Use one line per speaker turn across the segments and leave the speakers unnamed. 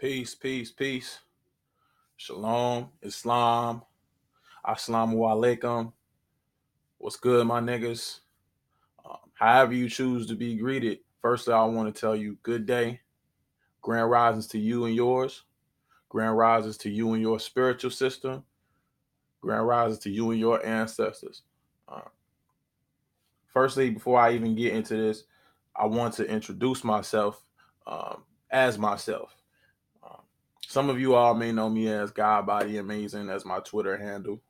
Peace, peace, peace. Shalom, Islam, Assalamu alaikum. What's good, my niggas? However you choose to be greeted, firstly, I want to tell you good day. Grand risings to you and yours. Grand risings to you and your spiritual system. Grand risings to you and your ancestors. Uh, Firstly, before I even get into this, I want to introduce myself as myself. Um, some of you all may know me as God Body Amazing as my Twitter handle.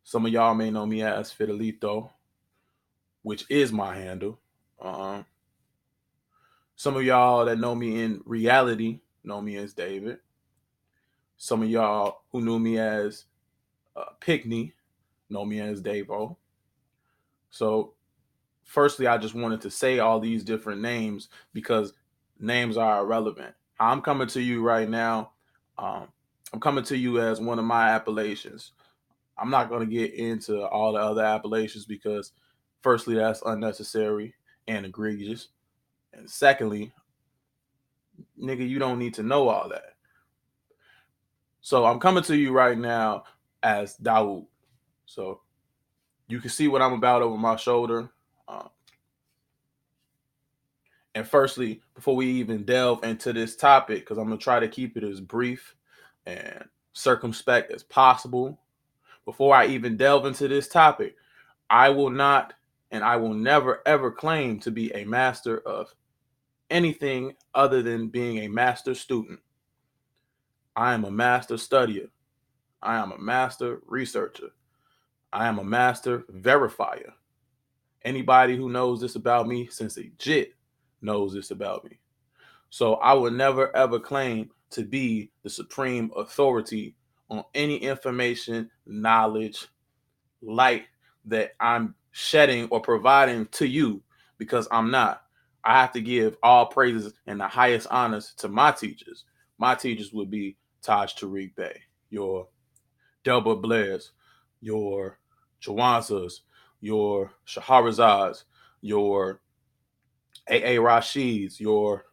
Some of y'all may know me as Fidelito, which is my handle. Um, some of y'all that know me in reality know me as David. Some of y'all who knew me as Pickney know me as Davo. So, firstly, I just wanted to say all these different names because names are irrelevant. I'm coming to you right now. I'm coming to you as one of my appellations. I'm not going to get into all the other appellations because, firstly, that's unnecessary and egregious. And secondly, nigga, you don't need to know all that. So I'm coming to you right now as DAWUD. So you can see what I'm about over my shoulder. And firstly, before we even delve into this topic, because I'm going to try to keep it as brief and circumspect as possible, before I even delve into this topic, I will not and I will never ever claim to be a master of anything other than being a master student. I am a master studier. I am a master researcher. I am a master verifier. Anybody who knows this about me since a jit knows this about me. So I will never ever claim to be the supreme authority on any information, knowledge, light that I'm shedding or providing to you because I'm not. I have to give all praises and the highest honors to my teachers. My teachers would be Taj Tariq Bey, your Delbert Blairs, your Jawanzas, your Shahrazad's, your A.A. Rashids, your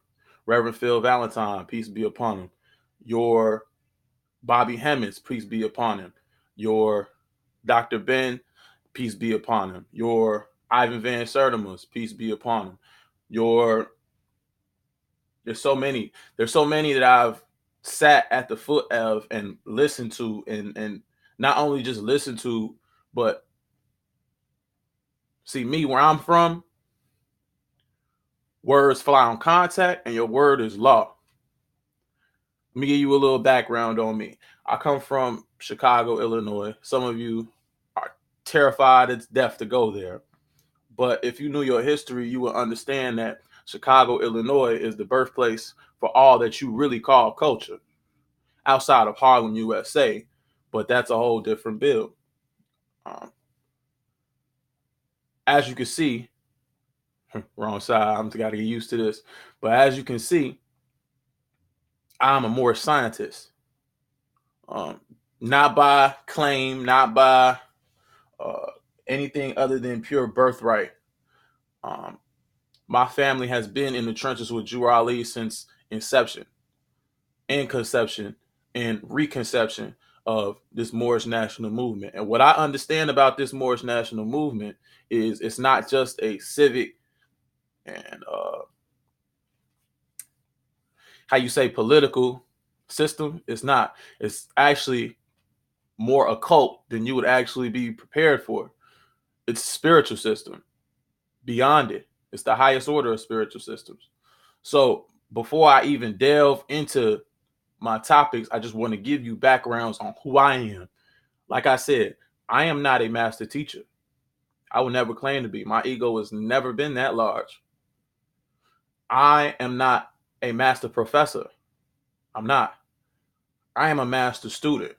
Reverend Phil Valentine, peace be upon him, your Bobby Hemmings, peace be upon him, your Dr. Ben, peace be upon him, your Ivan Van Sertima's, peace be upon him, your there's so many. There's so many that I've sat at the foot of and listened to and not only just listened to, but see me where I'm from, words fly on contact and your word is law. Let me give you a little background on me. I come from Chicago, Illinois. Some of you are terrified it's death to go there. But if you knew your history, you would understand that Chicago, Illinois is the birthplace for all that you really call culture outside of Harlem, USA. But that's a whole different bill. Um, as you can see, wrong side, I'm got to get used to this. But as you can see, I'm a Moorish scientist. Not by claim, not by uh, anything other than pure birthright. Um, my family has been in the trenches with Jur Ali since inception, and conception, and reconception of this Moorish national movement. And what I understand about this Moorish national movement is it's not just a civic and how you say political system. It's not. It's actually more occult than you would actually be prepared for. It's a spiritual system. Beyond it, it's the highest order of spiritual systems. So before I even delve into my topics, I just want to give you backgrounds on who I am. Like I said, I am not a master teacher. I will never claim to be. My ego has never been that large. I am not a master professor. I'm not. I am a master student.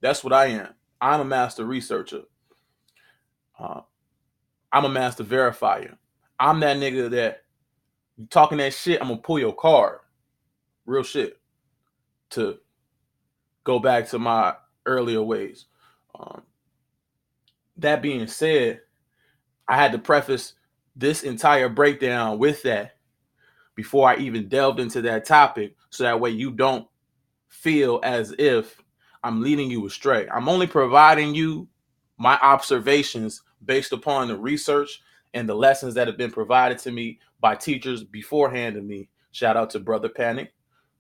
That's what I am. I'm a master researcher. Uh, I'm a master verifier. I'm that nigga that you talking that shit, I'm gonna pull your card. Real shit. To go back to my earlier ways. Um, that being said, I had to preface this entire breakdown with that before I even delved into that topic, so that way you don't feel as if I'm leading you astray. I'm only providing you my observations based upon the research and the lessons that have been provided to me by teachers beforehand of me. Shout out to Brother Panic.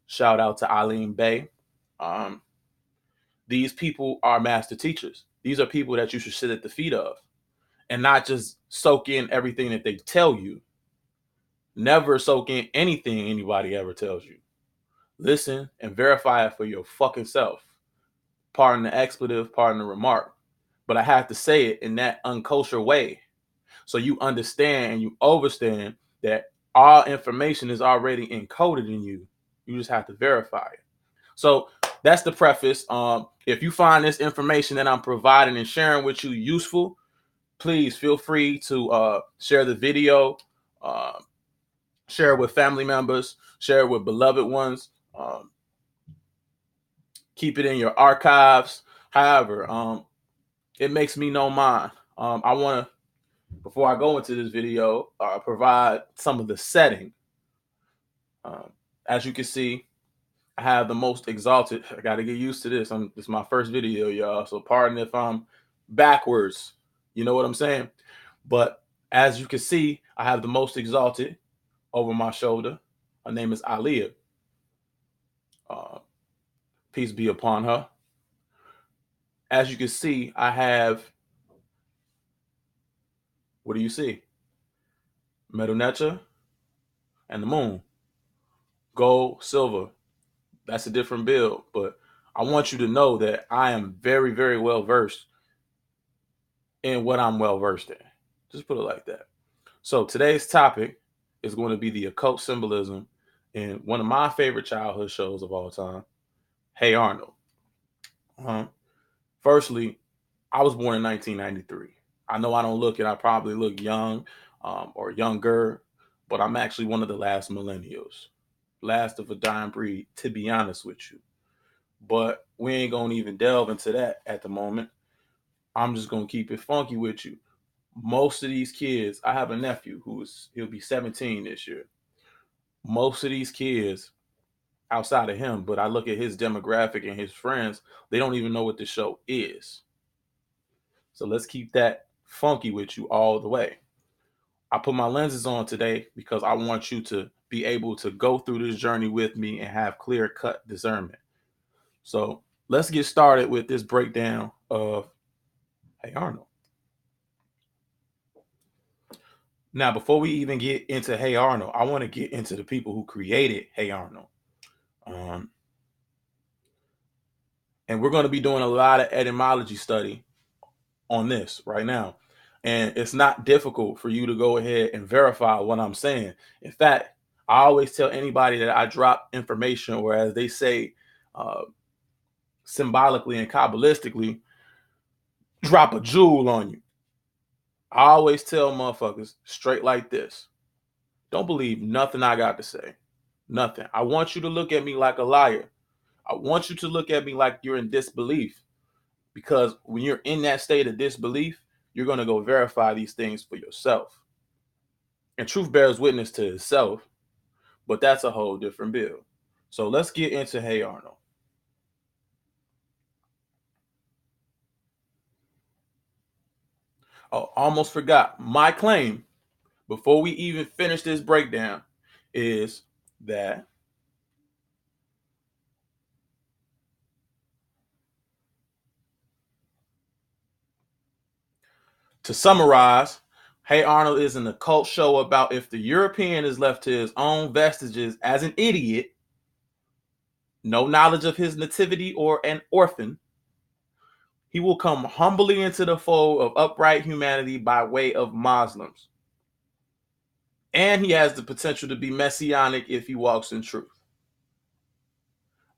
Shout out to Eileen Bay. Um, these people are master teachers. These are people that you should sit at the feet of and not just soak in everything that they tell you. Never soak in anything anybody ever tells you. Listen and verify it for your fucking self. Pardon the expletive, pardon the remark. But I have to say it in that unkosher way, so you understand and you understand that all information is already encoded in you. You just have to verify it. So that's the preface. If you find this information that I'm providing and sharing with you useful, please feel free to share the video, share it with family members, share it with beloved ones. Keep it in your archives. However, it makes me know mine. I want to, before I go into this video, provide some of the setting. As you can see, I have the most exalted. I got to get used to this. This is my first video, y'all. So pardon if I'm backwards. You know what I'm saying? But as you can see, I have the most exalted over my shoulder. Her name is Aliyah. Peace be upon her. As you can see, I have, what do you see? Medu Neter and the moon. Gold, silver. That's a different build, but I want you to know that I am very, very well versed in what I'm well versed in. Just put it like that. So today's topic is going to be the occult symbolism in one of my favorite childhood shows of all time, Hey Arnold. Firstly, I was born in 1993. I know I don't look it. I probably look young or younger, but I'm actually one of the last millennials. Last of a dying breed, to be honest with you. But we ain't going to even delve into that at the moment. I'm just going to keep it funky with you. Most of these kids, I have a nephew he'll be 17 this year. Most of these kids outside of him, but I look at his demographic and his friends, they don't even know what the show is. So let's keep that funky with you all the way. I put my lenses on today because I want you to be able to go through this journey with me and have clear-cut discernment. So let's get started with this breakdown of Hey Arnold. Now, before we even get into Hey Arnold, I want to get into the people who created Hey Arnold. And we're going to be doing a lot of etymology study on this right now. And it's not difficult for you to go ahead and verify what I'm saying. In fact, I always tell anybody that I drop information, or as they say, symbolically and kabbalistically, drop a jewel on you. I always tell motherfuckers straight like this. Don't believe nothing I got to say. Nothing. I want you to look at me like a liar. I want you to look at me like you're in disbelief. Because when you're in that state of disbelief, you're going to go verify these things for yourself. And truth bears witness to itself, but that's a whole different bill. So let's get into Hey Arnold. Oh, almost forgot. My claim, before we even finish this breakdown, is that to summarize, Hey Arnold is an occult show about if the European is left to his own vestiges as an idiot, no knowledge of his nativity or an orphan, he will come humbly into the fold of upright humanity by way of Muslims. And he has the potential to be messianic if he walks in truth.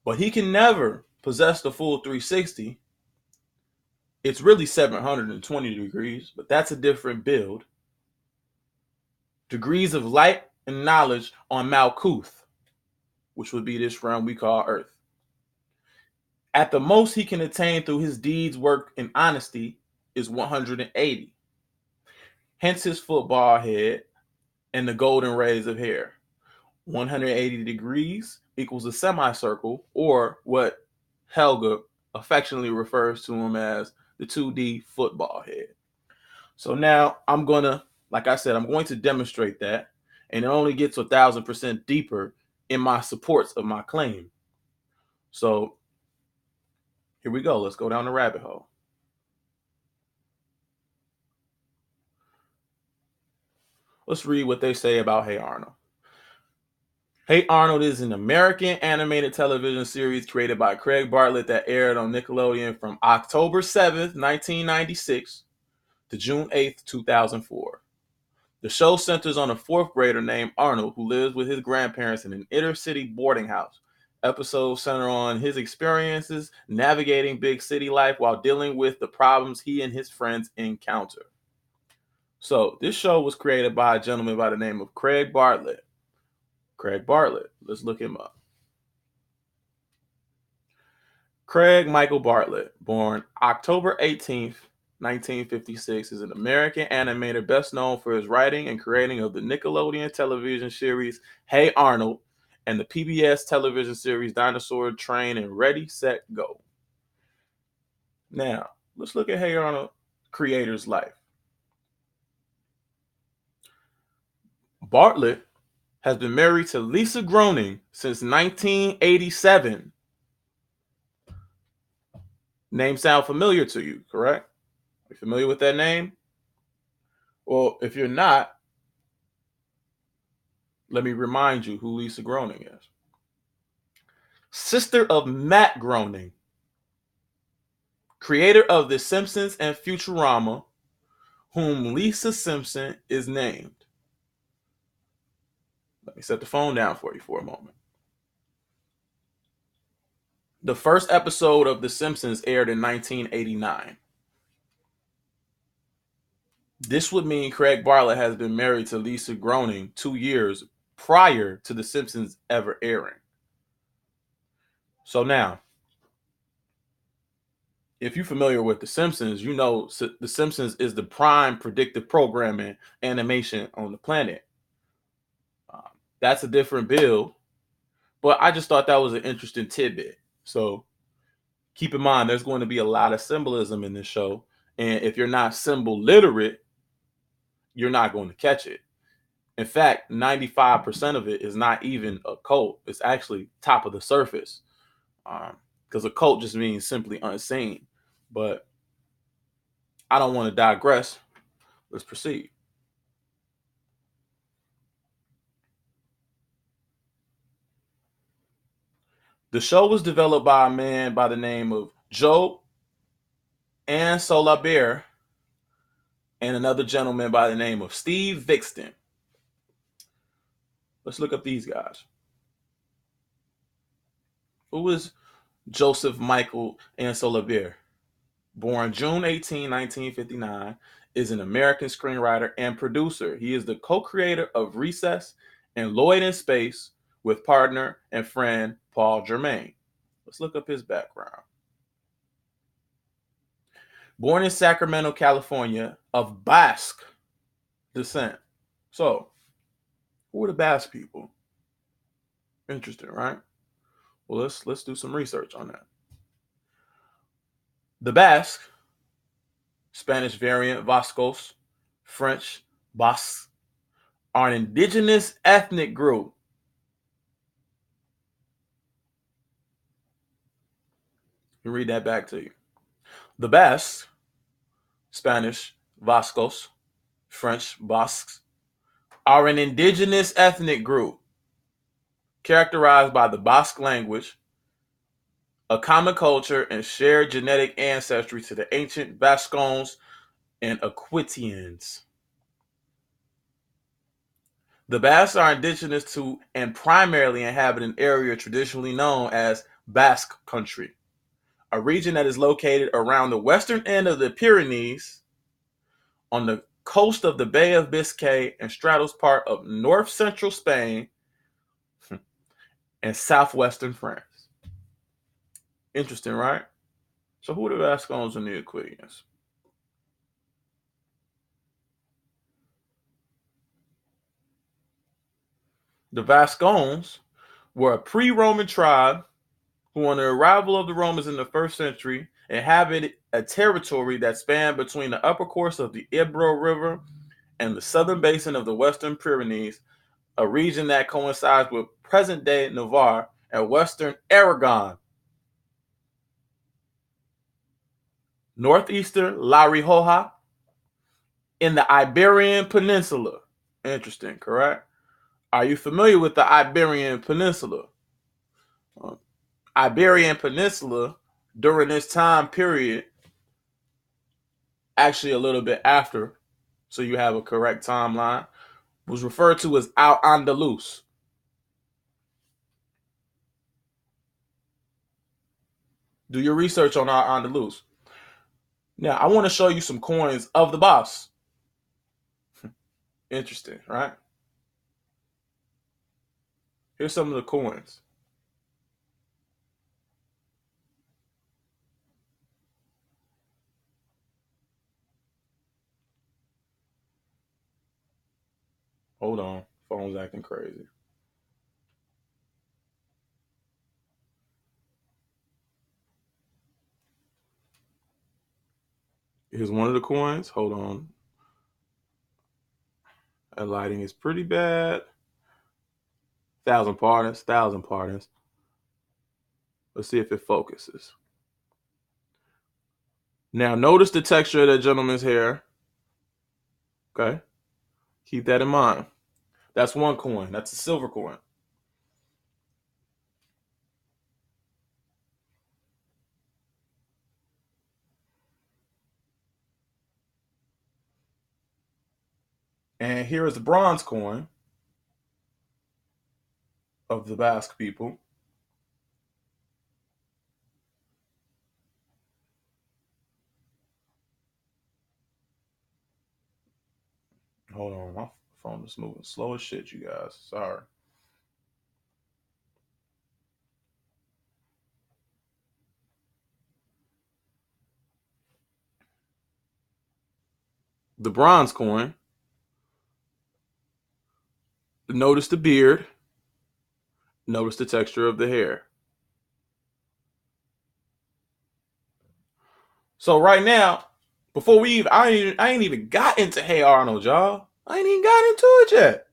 But he can never possess the full 360. It's really 720 degrees, but that's a different build. Degrees of light and knowledge on Malkuth, which would be this realm we call Earth. At the most he can attain through his deeds, work, and honesty is 180. Hence his football head and the golden rays of hair. 180 degrees equals a semicircle, or what Helga affectionately refers to him as the 2D football head. So now like I said, I'm going to demonstrate that, and it only gets 1,000% deeper in my supports of my claim. So here we go. Let's go down the rabbit hole. Let's read what they say about Hey Arnold. Hey Arnold is an American animated television series created by Craig Bartlett that aired on Nickelodeon from October 7th, 1996 to June 8th, 2004. The show centers on a fourth grader named Arnold who lives with his grandparents in an inner city boarding house. Episodes center on his experiences navigating big city life while dealing with the problems he and his friends encounter. So, this show was created by a gentleman by the name of Craig Bartlett. Craig Bartlett, let's look him up. Craig Michael Bartlett, born October 18th, 1956, is an American animator best known for his writing and creating of the Nickelodeon television series Hey Arnold and the PBS television series Dinosaur Train and Ready, Set, Go. Now, let's look at Hey Arnold creator's life. Bartlett has been married to Lisa Groening since 1987. Name sound familiar to you, correct? Are you familiar with that name? Well, if you're not, let me remind you who Lisa Groening is. Sister of Matt Groening, creator of The Simpsons and Futurama, whom Lisa Simpson is named. Let me set the phone down for you for a moment. The first episode of The Simpsons aired in 1989. This would mean Craig Bartlett has been married to Lisa Groening 2 years prior to The Simpsons ever airing. So now, if you're familiar with The Simpsons, you know The Simpsons is the prime predictive programming animation on the planet. That's a different build, but I just thought that was an interesting tidbit. So keep in mind, there's going to be a lot of symbolism in this show. And if you're not symbol literate, you're not going to catch it. In fact, 95% of it is not even occult. It's actually top of the surface. Because occult just means simply unseen. But I don't want to digress. Let's proceed. The show was developed by a man by the name of Joe Ansolabert and another gentleman by the name of Steve Vixton. Let's look up these guys. Who is Joseph Michael Ansolabert? Born June 18, 1959, is an American screenwriter and producer. He is the co-creator of Recess and Lloyd in Space with partner and friend Paul Germain. Let's look up his background. Born in Sacramento, California, of Basque descent. So, who are the Basque people? Interesting, right? Well, let's do some research on that. The Basque, Spanish variant Vascos, French Basques, are an indigenous ethnic group. Let me read that back to you. The Basques, Spanish Vascos, French Basques, are an indigenous ethnic group characterized by the Basque language, a common culture, and shared genetic ancestry to the ancient Vascons and Aquitians. The Basques are indigenous to and primarily inhabit an area traditionally known as Basque Country, a region that is located around the western end of the Pyrenees, on the coast of the Bay of Biscay, and straddles part of north-central Spain and southwestern France. Interesting, right? So who are the Vascons and the Aquitians? The Vascones were a pre-Roman tribe who, on the arrival of the Romans in the 1st century, inhabited a territory that spanned between the upper course of the Ebro River and the southern basin of the Western Pyrenees, a region that coincides with present-day Navarre and western Aragon. Northeastern La Rioja in the Iberian Peninsula. Interesting, correct? Are you familiar with the Iberian Peninsula? Iberian Peninsula, during this time period, actually a little bit after, so you have a correct timeline, was referred to as Al-Andalus. Do your research on Al-Andalus. Now, I want to show you some coins of the boss. Interesting, right? Here's some of the coins. Hold on. Phone's acting crazy. Here's one of the coins. Hold on. That lighting is pretty bad. Thousand pardons. Let's see if it focuses. Now, notice the texture of that gentleman's hair. Okay. Keep that in mind. That's one coin. That's a silver coin. And here is the bronze coin of the Basque people. Hold on, my phone is moving slow as shit, you guys. Sorry. The bronze coin. Notice the beard. Notice the texture of the hair. So right now, before we even, I ain't even got into Hey Arnold, y'all. I ain't even got into it yet.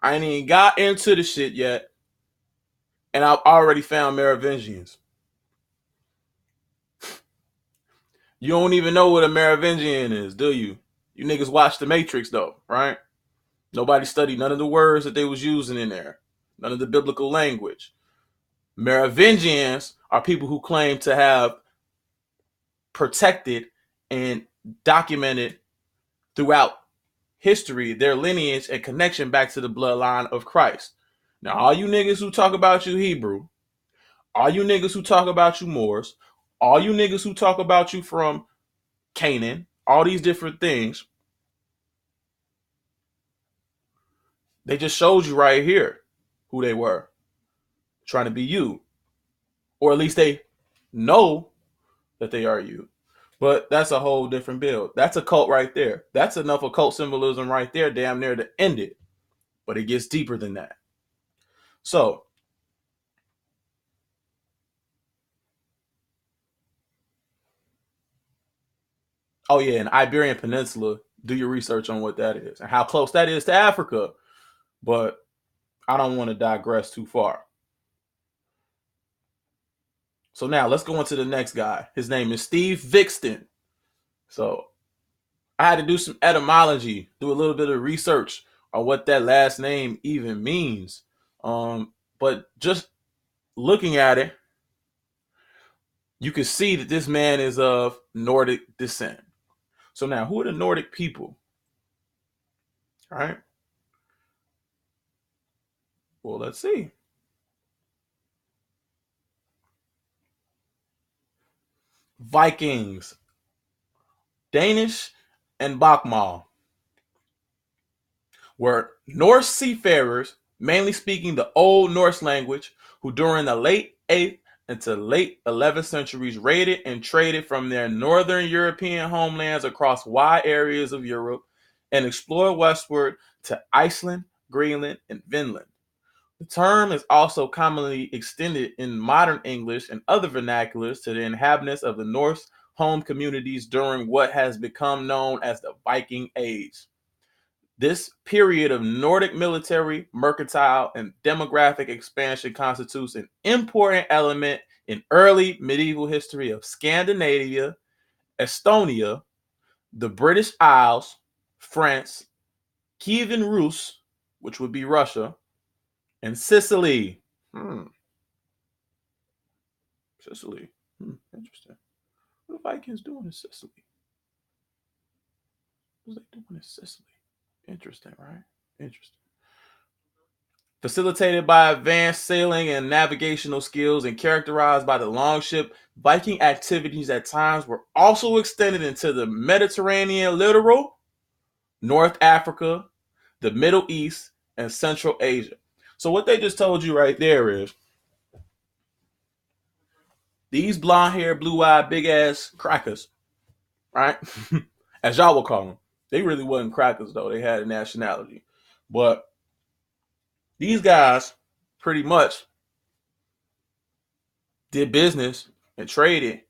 I ain't even got into the shit yet. And I've already found Merovingians. You don't even know what a Merovingian is, do you? You niggas watch The Matrix though, right? Nobody studied none of the words that they was using in there. None of the biblical language. Merovingians are people who claim to have protected and documented throughout history their lineage and connection back to the bloodline of Christ. Now, all you niggas who talk about you Hebrew, all you niggas who talk about you Moors, all you niggas who talk about you from Canaan, all these different things, they just showed you right here who they were. Trying to be you. Or at least they know that they are you. But that's a whole different build. That's a cult right there. That's enough occult symbolism right there, damn near to end it. But it gets deeper than that. So, oh yeah, and Iberian Peninsula, do your research on what that is and how close that is to Africa. But I don't want to digress too far. So now let's go into the next guy. His name is Steve Vixton. So I had to do some etymology, do a little bit of research on what that last name even means. But just looking at it, you can see that this man is of Nordic descent. So now, who are the Nordic people? All right. Well, let's see. Vikings, Danish, and Bokmal were Norse seafarers, mainly speaking the Old Norse language, who during the late 8th into late 11th centuries raided and traded from their northern European homelands across wide areas of Europe and explored westward to Iceland, Greenland, and Vinland. The term is also commonly extended in modern English and other vernaculars to the inhabitants of the Norse home communities during what has become known as the Viking Age. This period of Nordic military, mercantile, and demographic expansion constitutes an important element in early medieval history of Scandinavia, Estonia, the British Isles, France, Kievan Rus, which would be Russia, and Sicily. Sicily. Interesting. What the Vikings doing in Sicily? What are they doing in Sicily? Interesting, right? Interesting. Facilitated by advanced sailing and navigational skills and characterized by the longship, Viking activities at times were also extended into the Mediterranean littoral, North Africa, the Middle East, and Central Asia. So what they just told you right there is these blonde-haired, blue-eyed, big-ass crackers, right? As y'all would call them. They really wasn't crackers, though. They had a nationality. But these guys pretty much did business and traded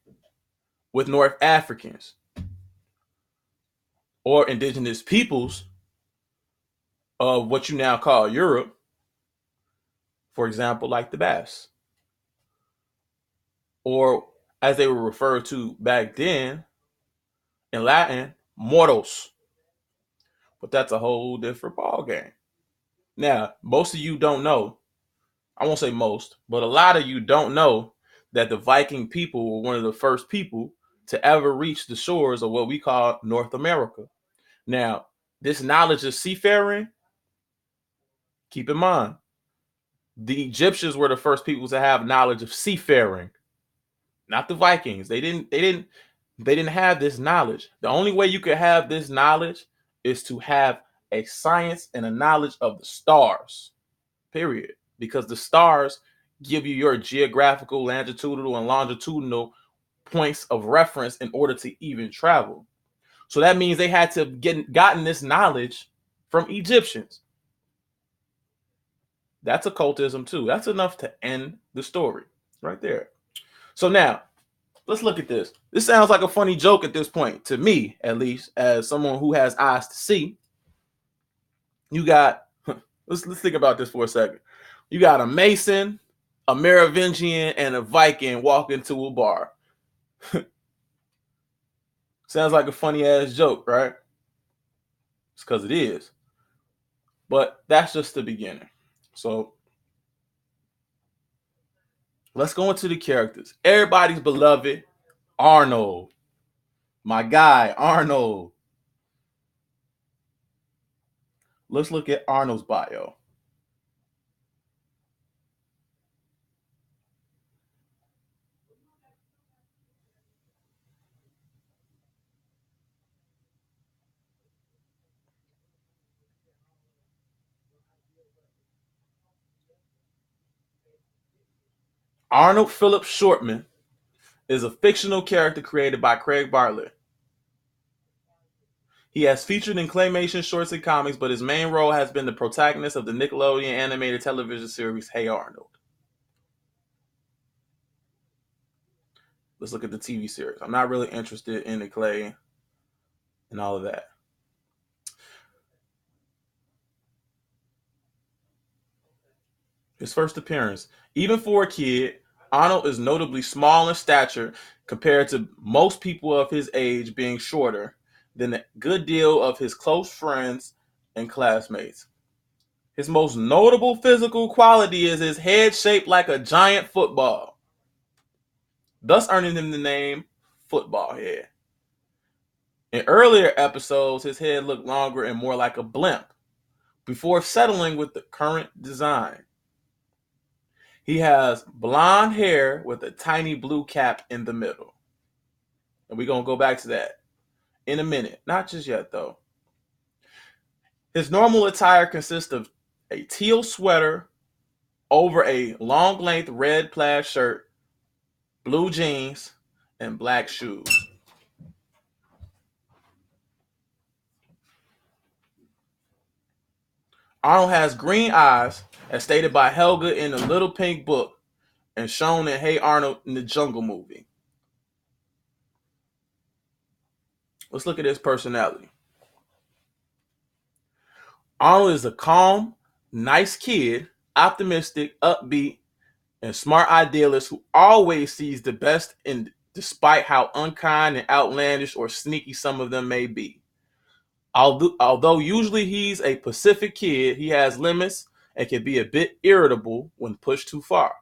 with North Africans or indigenous peoples of what you now call Europe, for example, like the Basques, or as they were referred to back then in Latin, mortals. But that's a whole different ball game. Now, most of you don't know, I won't say most, but a lot of you don't know that the Viking people were one of the first people to ever reach the shores of what we call North America. Now, this knowledge of seafaring, keep in mind, the Egyptians were the first people to have knowledge of seafaring, not the Vikings. They didn't have this knowledge. The only way you could have this knowledge is to have a science and a knowledge of the stars. Period. Because the stars give you your geographical, longitudinal, and longitudinal points of reference in order to even travel. So that means they had to have gotten this knowledge from Egyptians. That's occultism too. That's enough to end the story right there. So now, let's look at this. This sounds like a funny joke at this point, to me at least, as someone who has eyes to see. You got, let's think about this for a second. You got a Mason, a Merovingian, and a Viking walk into a bar. Sounds like a funny ass joke, right? It's because it is. But that's just the beginning. So let's go into the characters. Everybody's beloved, Arnold. My guy, Arnold. Let's look at Arnold's bio. Arnold Philip Shortman is a fictional character created by Craig Bartlett. He has featured in claymation shorts and comics, but his main role has been the protagonist of the Nickelodeon animated television series Hey Arnold. Let's look at the TV series. I'm not really interested in the clay and all of that. His first appearance. Even for a kid, Arnold is notably small in stature compared to most people of his age, being shorter than a good deal of his close friends and classmates. His most notable physical quality is his head shaped like a giant football, thus earning him the name Football Head. In earlier episodes, his head looked longer and more like a blimp, before settling with the current design. He has blonde hair with a tiny blue cap in the middle. And we're going to go back to that in a minute. Not just yet, though. His normal attire consists of a teal sweater over a long-length red plaid shirt, blue jeans, and black shoes. Arnold has green eyes, as stated by Helga in the Little Pink Book and shown in Hey Arnold in the Jungle movie. Let's look at his personality. Arnold is a calm, nice kid, optimistic, upbeat, and smart idealist who always sees the best in despite how unkind and outlandish or sneaky some of them may be. Although usually he's a pacific kid, he has limits and can be a bit irritable when pushed too far.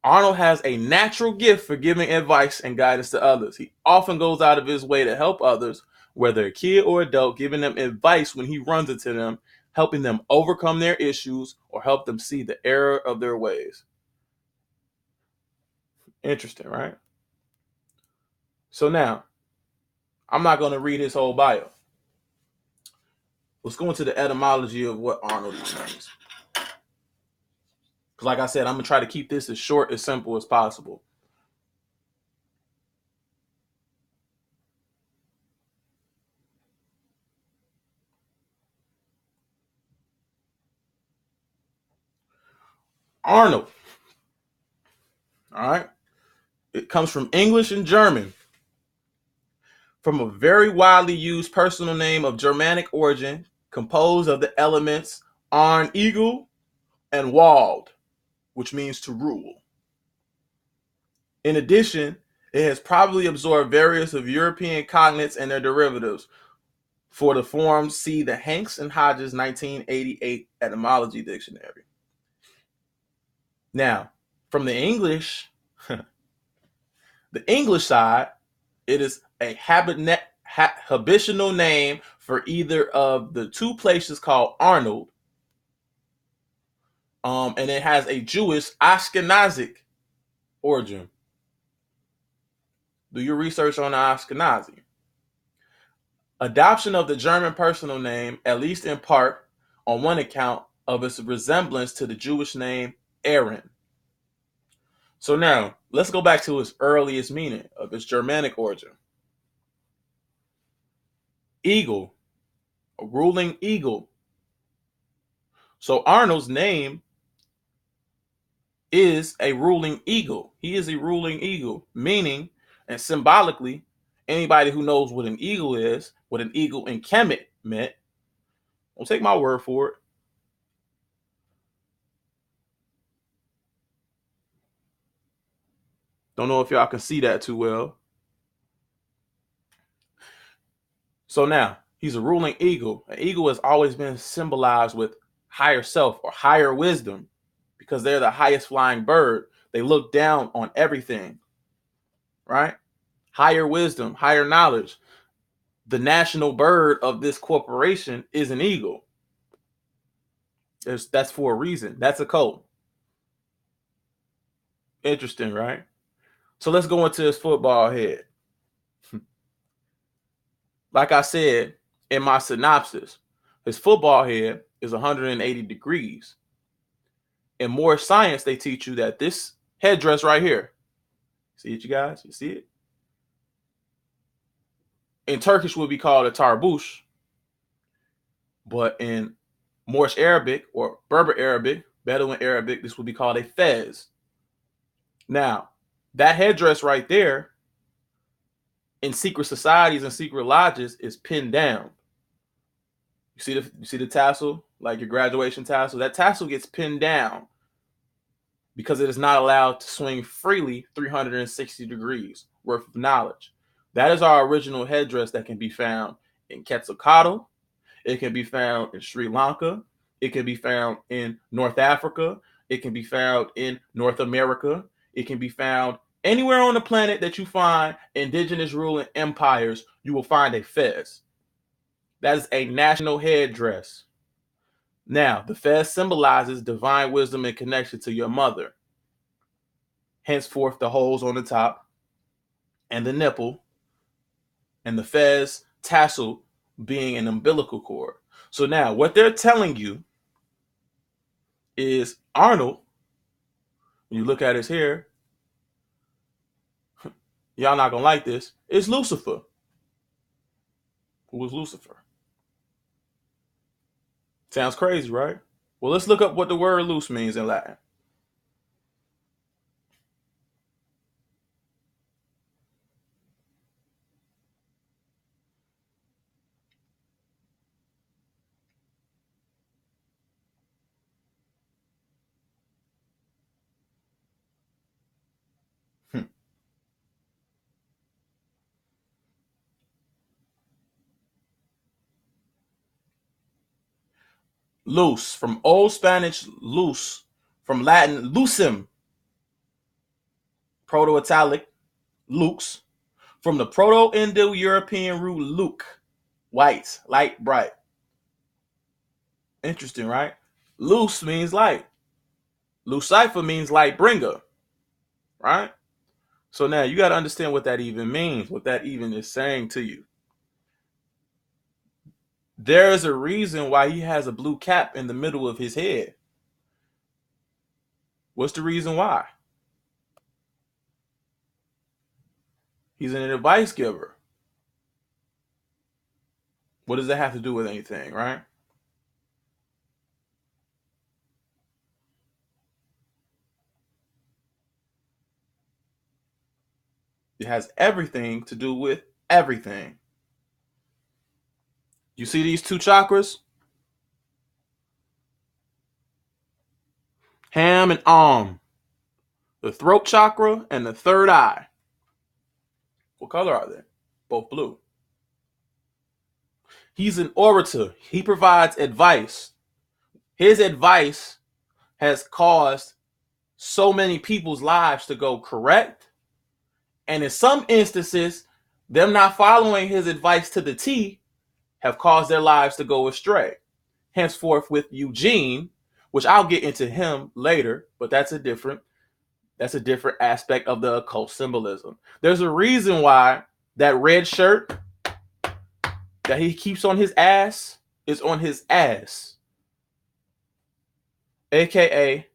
Arnold has a natural gift for giving advice and guidance to others. He often goes out of his way to help others, whether a kid or adult, giving them advice when he runs into them, helping them overcome their issues, or help them see the error of their ways. Interesting, right? So now, I'm not going to read his whole bio. Let's go into the etymology of what Arnold means. Because like I said, I'm going to try to keep this as short, as simple as possible. Arnold. All right. It comes from English and German. From a very widely used personal name of Germanic origin, composed of the elements Arn, eagle, and Wald, which means to rule. In addition, it has probably absorbed various of European cognates and their derivatives. For the forms, see the Hanks and Hodges 1988 Etymology Dictionary. Now, from the English side, it is a habitual name for either of the two places called Arnold, and it has a Jewish Ashkenazic origin. Do your research on the Ashkenazi. Adoption of the German personal name, at least in part, on one account of its resemblance to the Jewish name Aaron. So now, let's go back to its earliest meaning of its Germanic origin. Eagle, a ruling eagle. So Arnold's name is a ruling eagle. He is a ruling eagle, meaning, and symbolically, anybody who knows what an eagle is, what an eagle in Kemet meant, don't take my word for it. Don't know if y'all can see that too well. So now, he's a ruling eagle. An eagle has always been symbolized with higher self or higher wisdom because they're the highest flying bird. They look down on everything, right? Higher wisdom, higher knowledge. The national bird of this corporation is an eagle. That's for a reason. That's occult. Interesting, right? So let's go into his football head. Like I said in my synopsis, his football head is 180 degrees. In more science, they teach you that this headdress right here, see it, you guys? You see it? In Turkish would be called a tarbush, but in Moorish Arabic or Berber Arabic, Bedouin Arabic, this would be called a fez. Now, that headdress right there in secret societies and secret lodges is pinned down. You see the tassel, like your graduation tassel? That tassel gets pinned down because it is not allowed to swing freely 360 degrees worth of knowledge. That is our original headdress that can be found in Quetzalcoatl. It can be found in Sri Lanka. It can be found in North Africa. It can be found in North America. It can be found anywhere on the planet that you find indigenous ruling empires, you will find a fez. That is a national headdress. Now, the fez symbolizes divine wisdom and connection to your mother. Henceforth, the holes on the top and the nipple and the fez tassel being an umbilical cord. So now what they're telling you is Arnold, when you look at his hair, y'all not going to like this, is Lucifer. Who was Lucifer? Sounds crazy, right? Well, let's look up what the word loose means in Latin. Hmm. Loose, from Old Spanish loose, from Latin lucem, Proto-Italic lux, from the Proto-Indo-European root luke, white, light, bright. Interesting, right? Loose means light. Lucifer means light bringer, right? So now you got to understand what that even means, what that even is saying to you. There is a reason why he has a blue cap in the middle of his head. What's the reason why? He's an advice giver. What does that have to do with anything, right? It has everything to do with everything. You see these two chakras? Ham and arm. The throat chakra and the third eye. What color are they? Both blue. He's an orator. He provides advice. His advice has caused so many people's lives to go correct. And in some instances, them not following his advice to the T have caused their lives to go astray. Henceforth, with Eugene, which I'll get into him later, but that's a different aspect of the occult symbolism. There's a reason why that red shirt that he keeps on his ass is on his ass, aka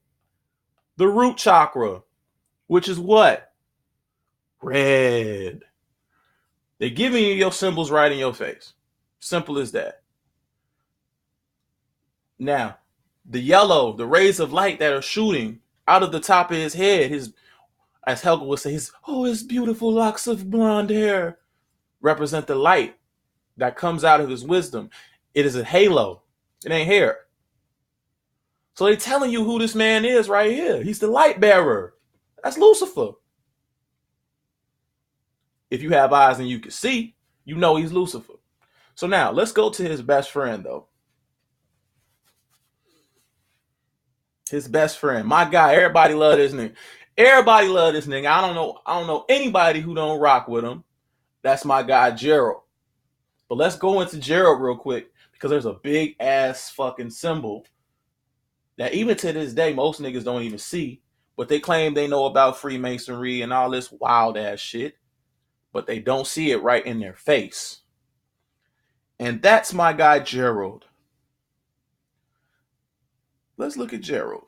the root chakra, which is what? Red. They're giving you your symbols right in your face. Simple as that. Now, the yellow, the rays of light that are shooting out of the top of his head, his, as Helga would say, his beautiful locks of blonde hair represent the light that comes out of his wisdom. It is a halo. It ain't hair. So they're telling you who this man is right here. He's the light bearer. That's Lucifer. If you have eyes and you can see, you know he's Lucifer. So now let's go to his best friend, though. His best friend, my guy. Everybody love this nigga. Everybody love this nigga. I don't know anybody who don't rock with him. That's my guy Gerald. But let's go into Gerald real quick because there's a big ass fucking symbol that even to this day most niggas don't even see. But they claim they know about Freemasonry and all this wild ass shit, but they don't see it right in their face. And that's my guy Gerald. Let's look at Gerald.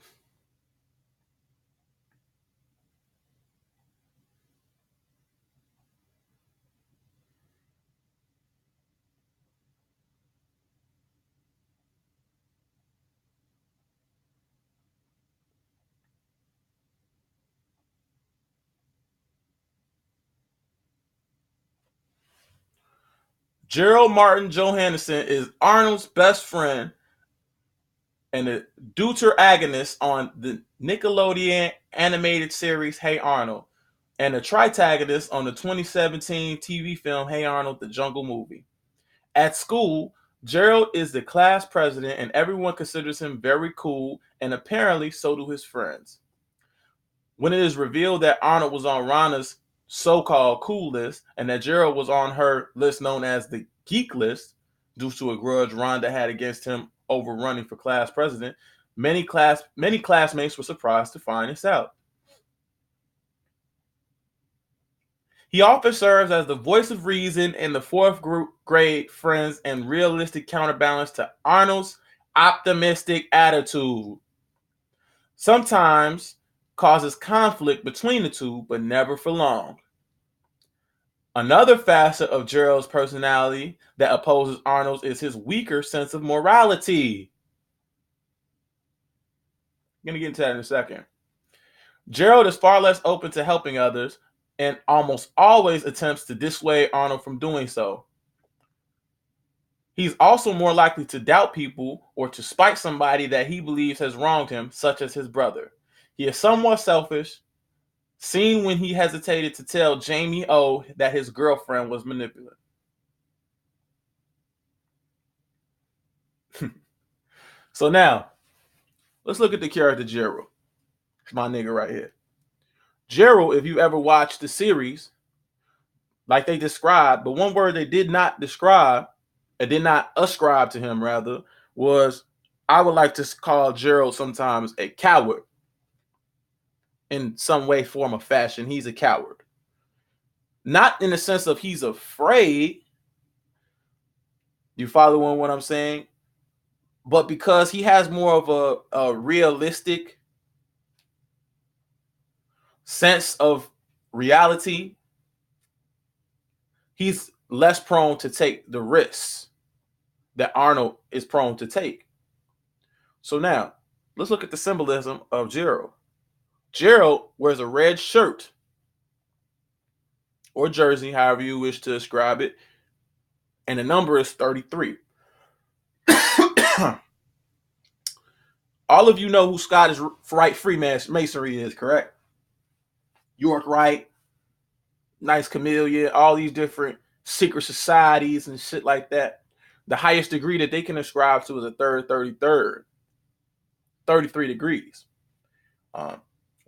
Gerald Martin Johansson is Arnold's best friend and the deuteragonist on the Nickelodeon animated series Hey Arnold, and the tritagonist on the 2017 TV film Hey Arnold, the Jungle Movie. At school, Gerald is the class president and everyone considers him very cool, and apparently so do his friends. When it is revealed that Arnold was on Rana's so-called cool list and that Gerald was on her list known as the geek list due to a grudge Rhonda had against him over running for class president, many classmates were surprised to find this out. He often serves as the voice of reason in the fourth grade friends and realistic counterbalance to Arnold's optimistic attitude. Sometimes causes conflict between the two, but never for long. Another facet of Gerald's personality that opposes Arnold's is his weaker sense of morality. going to get into that in a second. Gerald is far less open to helping others and almost always attempts to dissuade Arnold from doing so. He's also more likely to doubt people or to spite somebody that he believes has wronged him, such as his brother. He is somewhat selfish, seen when he hesitated to tell Jamie O that his girlfriend was manipulative. So now, let's look at the character Gerald. It's my nigga right here. Gerald, if you ever watched the series, like they described, but one word they did not describe, and did not ascribe to him, rather, was, I would like to call Gerald sometimes a coward. In some way, form, or fashion, he's a coward. Not in the sense of he's afraid. You following what I'm saying? But because he has more of a realistic sense of reality, he's less prone to take the risks that Arnold is prone to take. So now, let's look at the symbolism of Gerald. Gerald wears a red shirt or jersey, however you wish to describe it, and the number is 33. All of you know who Scottish Rite Freemasonry is, correct? York Rite, Knights Camellia, all these different secret societies and shit like that. The highest degree that they can ascribe to is a third 33rd. 33 degrees.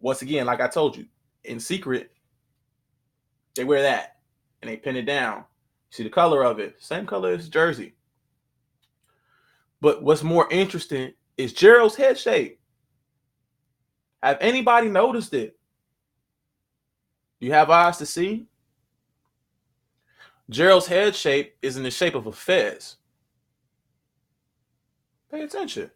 Once again, like I told you, in secret, they wear that and they pin it down. See the color of it, same color as jersey. But what's more interesting is Gerald's head shape. Have anybody noticed it? Do you have eyes to see? Gerald's head shape is in the shape of a fez. Pay attention.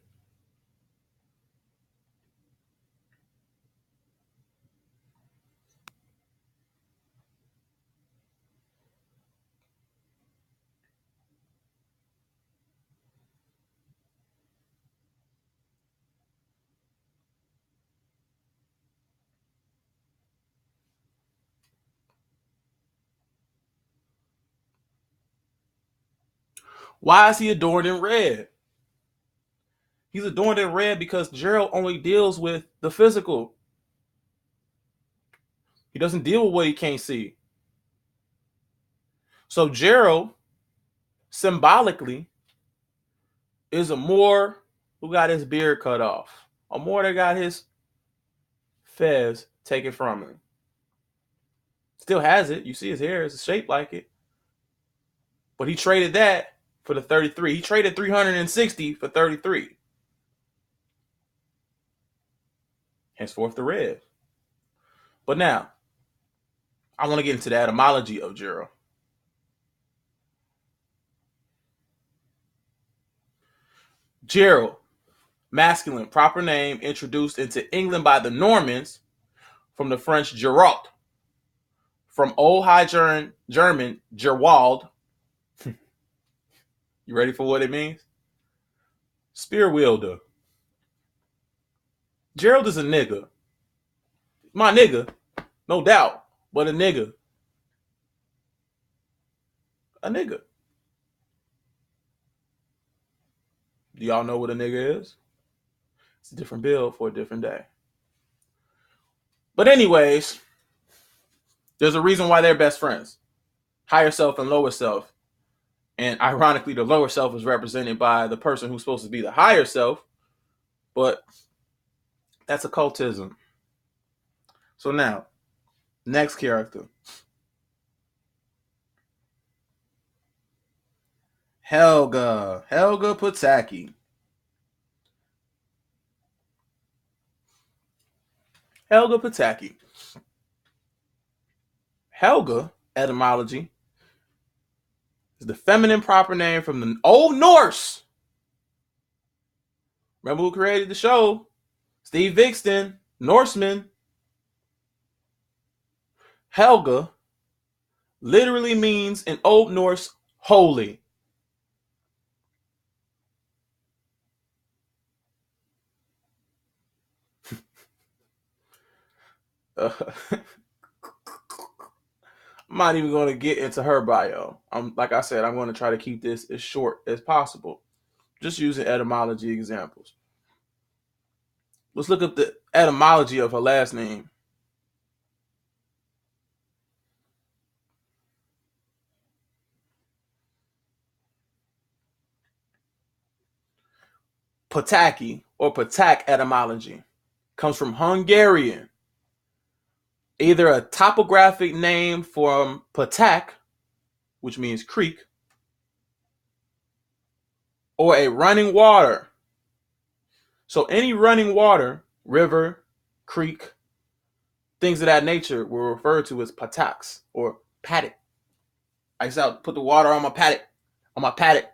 Why is he adorned in red? He's adorned in red because Gerald only deals with the physical. He doesn't deal with what he can't see. So Gerald, symbolically, is a Moor who got his beard cut off. A Moor that got his fez taken from him. Still has it. You see his hair is shaped like it. But he traded that for the 33. He traded 360 for 33. Henceforth the red. But now, I want to get into the etymology of Gerald. Gerald, masculine, proper name introduced into England by the Normans from the French Geralt, from Old High German Gerwald. You ready for what it means? Spear wielder. Gerald is a nigga. My nigga, no doubt, but a nigga. A nigga. Do y'all know what a nigga is? It's a different bill for a different day. But anyways, there's a reason why they're best friends. Higher self and lower self. And ironically, the lower self is represented by the person who's supposed to be the higher self. But that's occultism. So now, next character. Helga Pataki. Helga Pataki. Helga, etymology, is the feminine proper name from the Old Norse. Remember who created the show? Steve Vixton, Norseman. Helga literally means in Old Norse, holy. I'm not even going to get into her bio. Like I said, I'm going to try to keep this as short as possible, just using etymology examples. Let's look up the etymology of her last name. Pataki or Patak etymology comes from Hungarian, either a topographic name from Patak, which means creek, or a running water. So any running water, river, creek, things of that nature were referred to as pataks or paddock. I used to put the water on my paddock,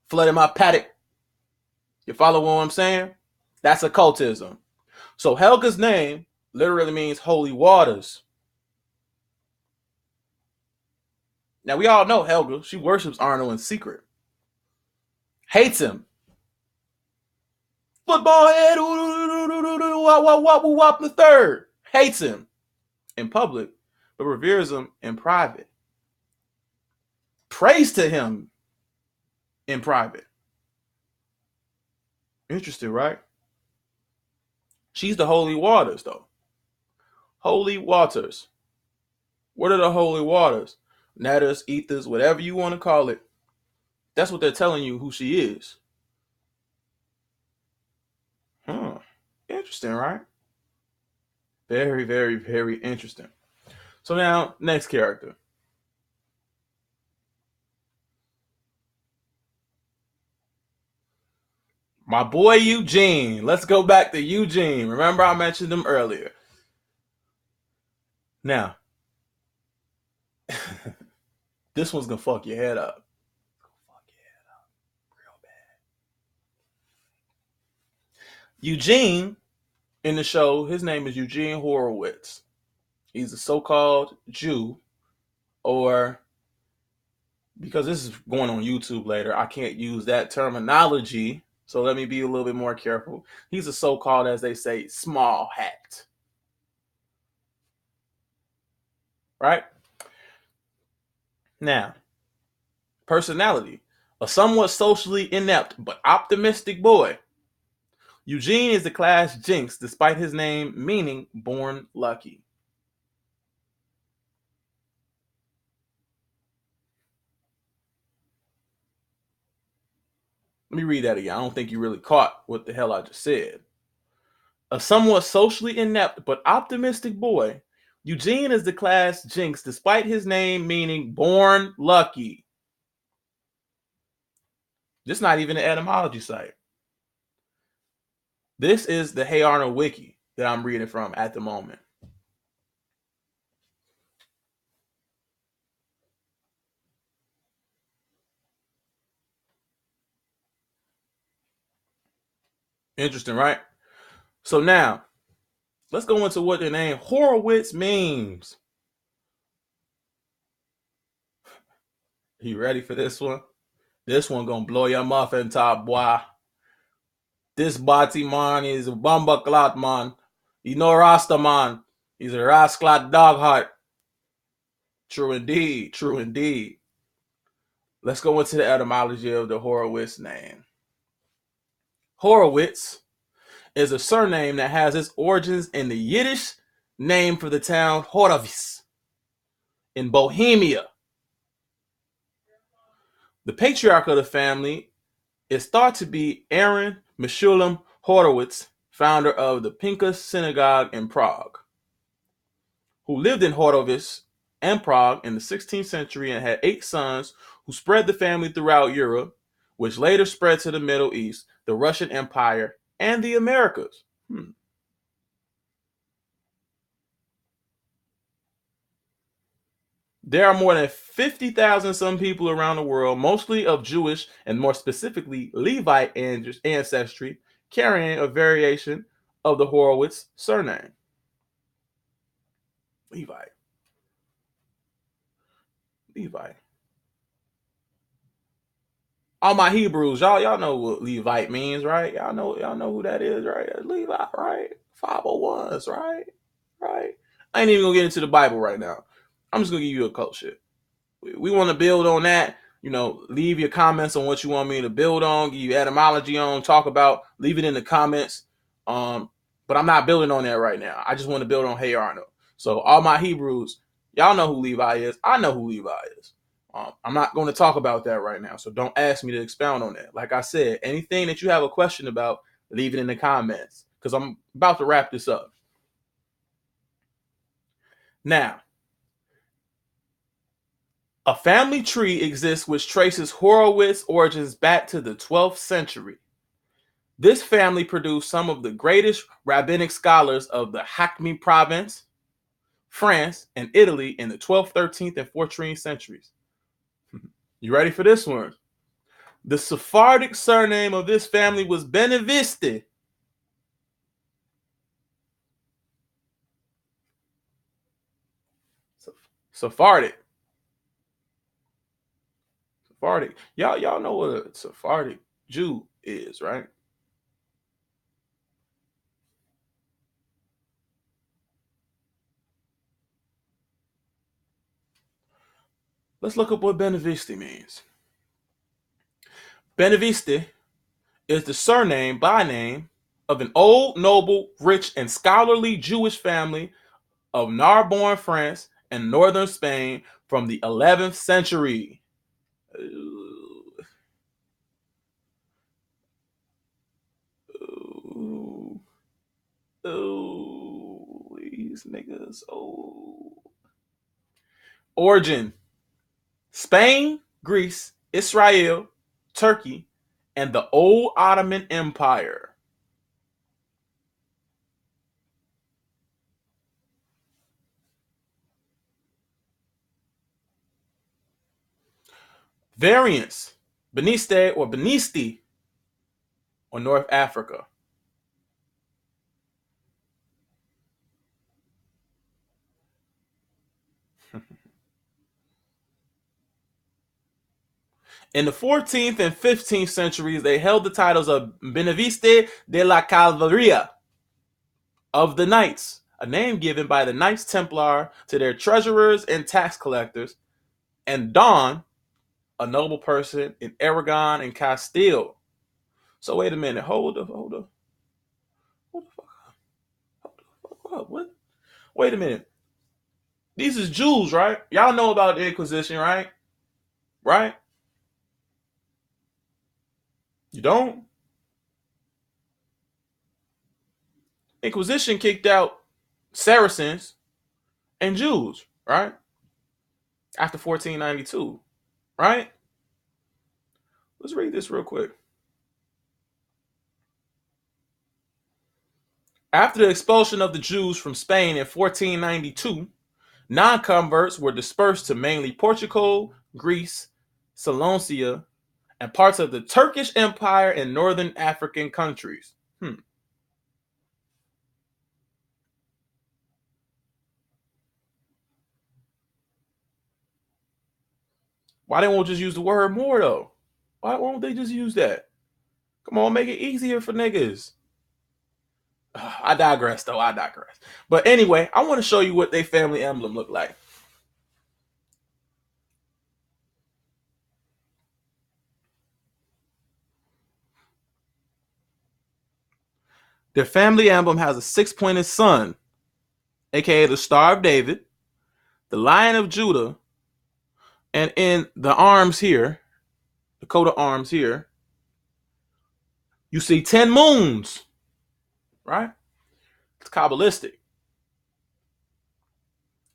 flooding my paddock. You follow what I'm saying? That's occultism. So Helga's name literally means holy waters. Now we all know Helga. She worships Arnold in secret. Hates him. Football head, wop the third. Hates him in public, but reveres him in private. Prays to him in private. Interesting, right? She's the holy waters, though. Holy waters. What are the holy waters? Netters, ethers, whatever you want to call it. That's what they're telling you who she is. Interesting, right? Very, very, very interesting. So now, next character. My boy Eugene. Let's go back to Eugene. Remember I mentioned him earlier. Now, this one's going to fuck your head up. Real bad. Eugene, in the show, his name is Eugene Horowitz. He's a so-called Jew, or because this is going on YouTube later, I can't use that terminology. So let me be a little bit more careful. He's a so-called, as they say, small hat. Right? Now, personality. A somewhat socially inept but optimistic boy. Eugene is the class jinx despite his name meaning born lucky. Let me read that again. I don't think you really caught what the hell I just said. A somewhat socially inept but optimistic boy, Eugene is the class jinx despite his name meaning born lucky. This is not even an etymology site. This is the Hey Arnold wiki that I'm reading from at the moment. Interesting, right? So now, let's go into what the name Horowitz means. You ready for this one? This one gonna blow your muffin top, boy. This body man is a bomba clot man. He no Rasta man. He's a rasclat dog heart. True indeed. True indeed. Let's go into the etymology of the Horowitz name. Horowitz is a surname that has its origins in the Yiddish name for the town Horowitz in Bohemia. The patriarch of the family is thought to be Aaron Meshulam Horowitz, founder of the Pinkas Synagogue in Prague, who lived in Horowitz and Prague in the 16th century and had 8 sons who spread the family throughout Europe, which later spread to the Middle East, the Russian Empire, and the Americas. There are more than 50,000 some people around the world, mostly of Jewish and more specifically Levite ancestry, carrying a variation of the Horowitz surname. Levite. All my Hebrews, y'all know what Levite means, right? Y'all know who that is, right? Levite, right? 501s, right? right? I ain't even gonna get into the Bible right now. I'm just gonna give you occult shit. We want to build on that. Leave your comments on what you want me to build on, give you etymology on, talk about, leave it in the comments. But I'm not building on that right now. I just want to build on Hey Arnold. So all my Hebrews, y'all know who Levi is. I know who Levi is. I'm not going to talk about that right now. So don't ask me to expound on that. Like I said, anything that you have a question about, leave it in the comments because I'm about to wrap this up. Now, a family tree exists which traces Horowitz origins back to the 12th century. This family produced some of the greatest rabbinic scholars of the Hackney province, France, and Italy in the 12th, 13th, and 14th centuries. You ready for this one? The Sephardic surname of this family was Beneviste. Sephardic. Y'all know what a Sephardic Jew is, right? Let's look up what Beneviste means. Beneviste is the surname by name of an old, noble, rich, and scholarly Jewish family of Narbonne, France, and northern Spain from the 11th century. These niggas. Origin: Spain, Greece, Israel, Turkey, and the old Ottoman Empire. Variants: Beniste or Benisti, or North Africa. In the 14th and 15th centuries, they held the titles of Beneviste de la Calvaria, of the Knights, a name given by the Knights Templar to their treasurers and tax collectors, and Don, a noble person in Aragon and Castile. So wait a minute, hold the fuck up. What? Wait a minute. These is Jews, right? Y'all know about the Inquisition, right? Right? You don't? Inquisition kicked out Saracens and Jews, right? After 1492, right? Let's read this real quick. After the expulsion of the Jews from Spain in 1492, non-converts were dispersed to mainly Portugal, Greece, Saloncia, and parts of the Turkish Empire and northern African countries. Why they won't just use the word more though? Why won't they just use that? Come on, make it easier for niggas. I digress though. But anyway, I want to show you what their family emblem looked like. Their family emblem has a six-pointed sun, aka the Star of David, the Lion of Judah, and in the arms here, the coat of arms here, you see 10 moons, right? It's Kabbalistic.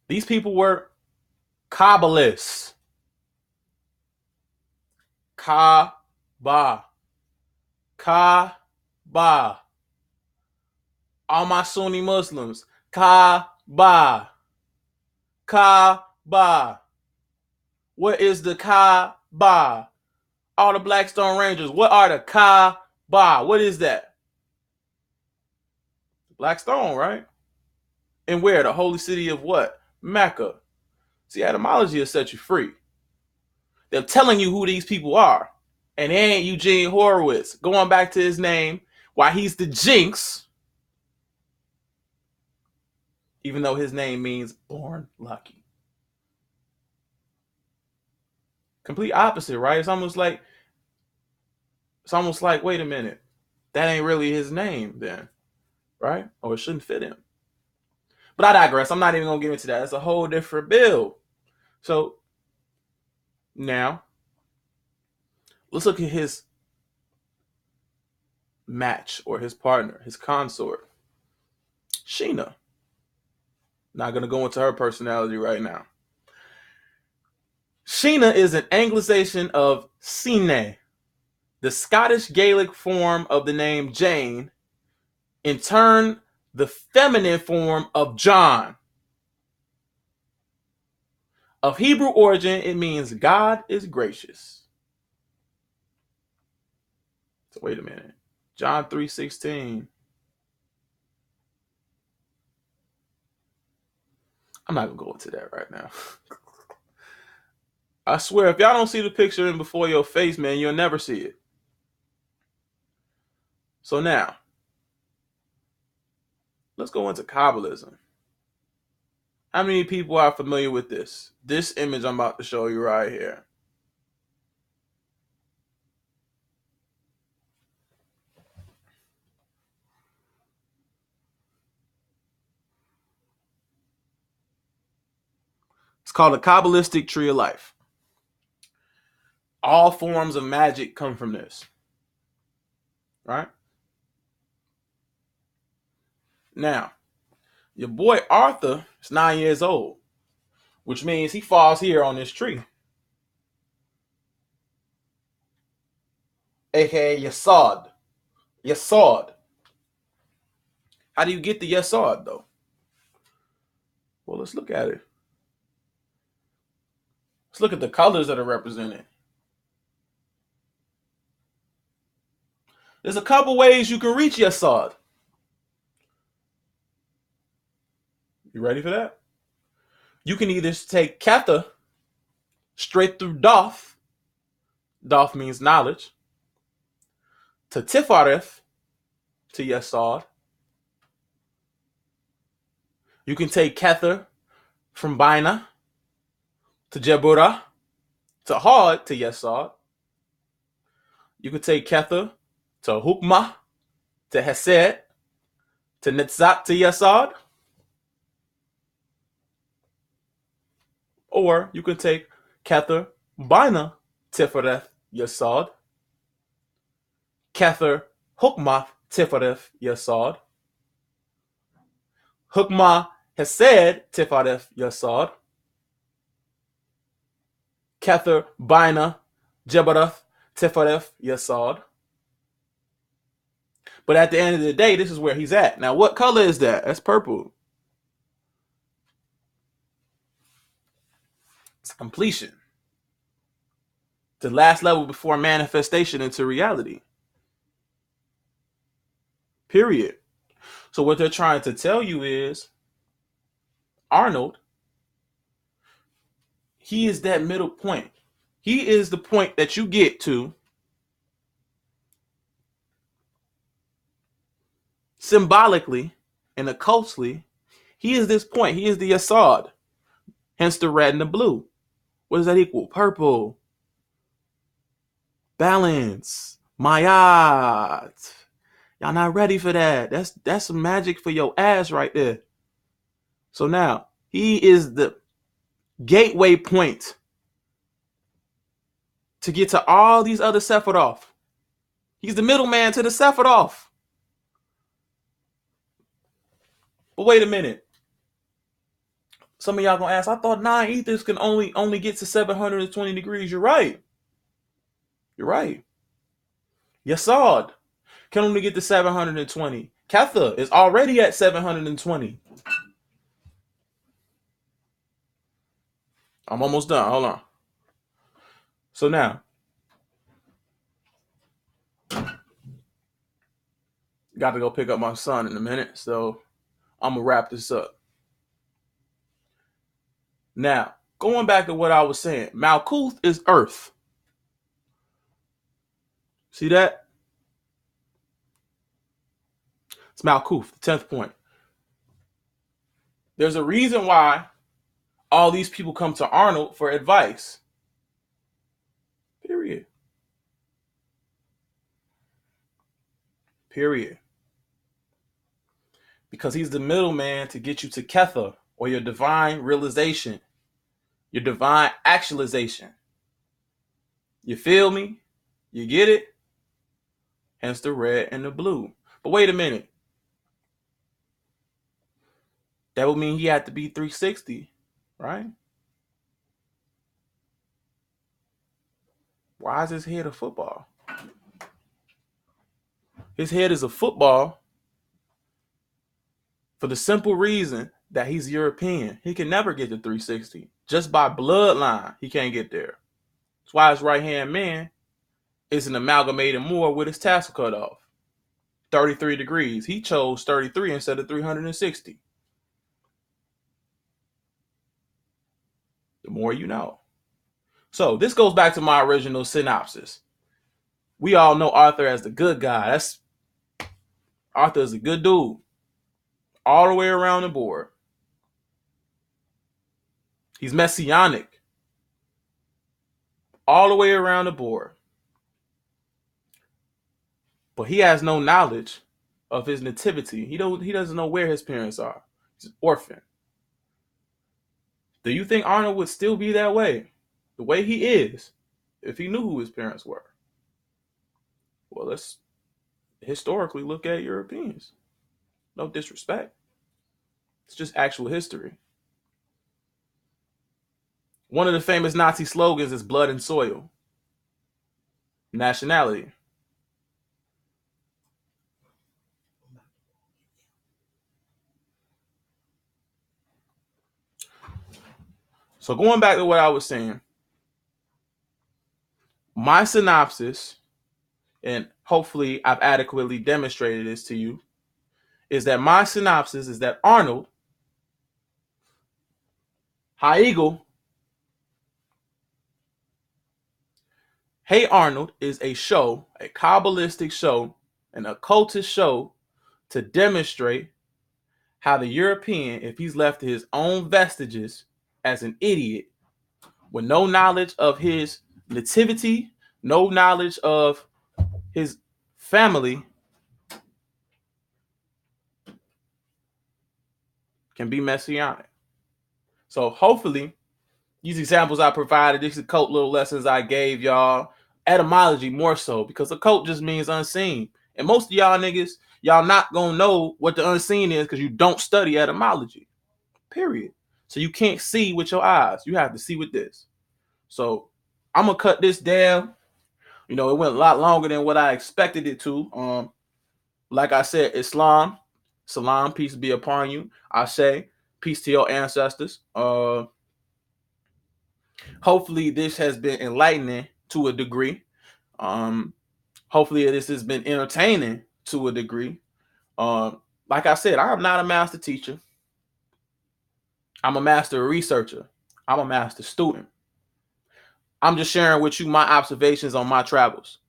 These people were Kabbalists. Kaaba. Kaaba. All my Sunni Muslims. Kaaba. Kaaba. What is the Kaaba? All the Blackstone Rangers. What are the Kaaba? What is that? Blackstone, right? And where? The holy city of what? Mecca. See, etymology will set you free. They're telling you who these people are. And they ain't Eugene Horowitz. Going back to his name, why he's the jinx. even though his name means born lucky. Complete opposite, right? It's almost like, wait a minute, that ain't really his name then, right? Or it shouldn't fit him. But I digress. I'm not even gonna get into that. It's a whole different bill. So now let's look at his match or his partner, his consort, Sheena. Not gonna go into her personality right now. Sheena is an anglicization of Sine, the Scottish Gaelic form of the name Jane, in turn, the feminine form of John. Of Hebrew origin, it means God is gracious. So wait a minute. John 3:16. I'm not gonna go into that right now. I swear, if y'all don't see the picture in before your face, man, you'll never see it. So now, let's go into Kabbalism. How many people are familiar with this? This image I'm about to show you right here. It's called a Kabbalistic tree of life. All forms of magic come from this. Right? Now, your boy Arthur is 9 years old, which means he falls here on this tree. AKA Yesod. Yesod. How do you get the Yesod, though? Well, let's look at it. Let's look at the colors that are represented. There's a couple ways you can reach Yesod. You ready for that? You can either take Ketha straight through Doth. Doth means knowledge. To Tifareth, to Yesod. You can take Kether from Bina to Jebura, to Hod, to Yesod. You can take Kether to Hukmah, to Hesed, to Netzat, to Yesod. Or you can take Kether, Bina, Tifareth, Yesod. Kether, Hukmah, Tifareth, Yesod. Hukmah, Hesed, Tifareth, Yesod. Kether, Bina, Jebarath, Tifareth, Yesod. But at the end of the day, this is where he's at. Now, what color is that? That's purple. It's completion. The last level before manifestation into reality. Period. So what they're trying to tell you is, Arnold, he is that middle point. He is the point that you get to symbolically and occultly. He is this point. He is the Yesod. Hence the red and the blue. What does that equal? Purple. Balance. Mayat. Y'all not ready for that. That's some magic for your ass right there. So now, he is the gateway point to get to all these other Sephiroth. He's the middleman to the Sephiroth. But wait a minute. Some of y'all gonna ask, I thought 9 ethers can only get to 720 degrees. You're right. You're right. Yesod can only get to 720. Ketha is already at 720. I'm almost done. Hold on. So now, got to go pick up my son in a minute. So I'm going to wrap this up. Now, going back to what I was saying, Malkuth is earth. See that? It's Malkuth, the 10th point. There's a reason why all these people come to Arnold for advice. Period. Period. Because he's the middleman to get you to Ketha, or your divine realization, your divine actualization. You feel me? You get it? Hence the red and the blue. But wait a minute. That would mean he had to be 360, right? Why is his head a football? His head is a football for the simple reason that he's European. He can never get to 360. Just by bloodline, he can't get there. That's why his right-hand man is an amalgamated Moor with his tassel cut off. 33 degrees. He chose 33 instead of 360. The more you know. So this goes back to my original synopsis. We all know Arthur as the good guy. Arthur is a good dude. All the way around the board. He's messianic. All the way around the board. But he has no knowledge of his nativity. He doesn't know where his parents are. He's an orphan. Do you think Arnold would still be that way? The way he is, if he knew who his parents were? Well, let's historically look at Europeans. No disrespect. It's just actual history. One of the famous Nazi slogans is blood and soil. Nationality. So going back to what I was saying, my synopsis, and hopefully I've adequately demonstrated this to you, is that my synopsis is that Arnold, High Eagle, Hey Arnold is a show, a Kabbalistic show, an occultist show to demonstrate how the European, if he's left to his own vestiges as an idiot, with no knowledge of his nativity, no knowledge of his family, can be messianic. So hopefully, these examples I provided, these occult little lessons I gave y'all, etymology more so, because occult just means unseen. And most of y'all niggas, y'all not gonna know what the unseen is because you don't study etymology. Period. So you can't see with your eyes. You have to see with this. So I'm gonna cut this down. You know, it went a lot longer than what I expected it to. Like I said, Islam, salam, peace be upon you. I say, peace to your ancestors. Hopefully this has been enlightening to a degree. Hopefully this has been entertaining to a degree. Like I said, I am not a master teacher. I'm a master researcher. I'm a master student. I'm just sharing with you my observations on my travels.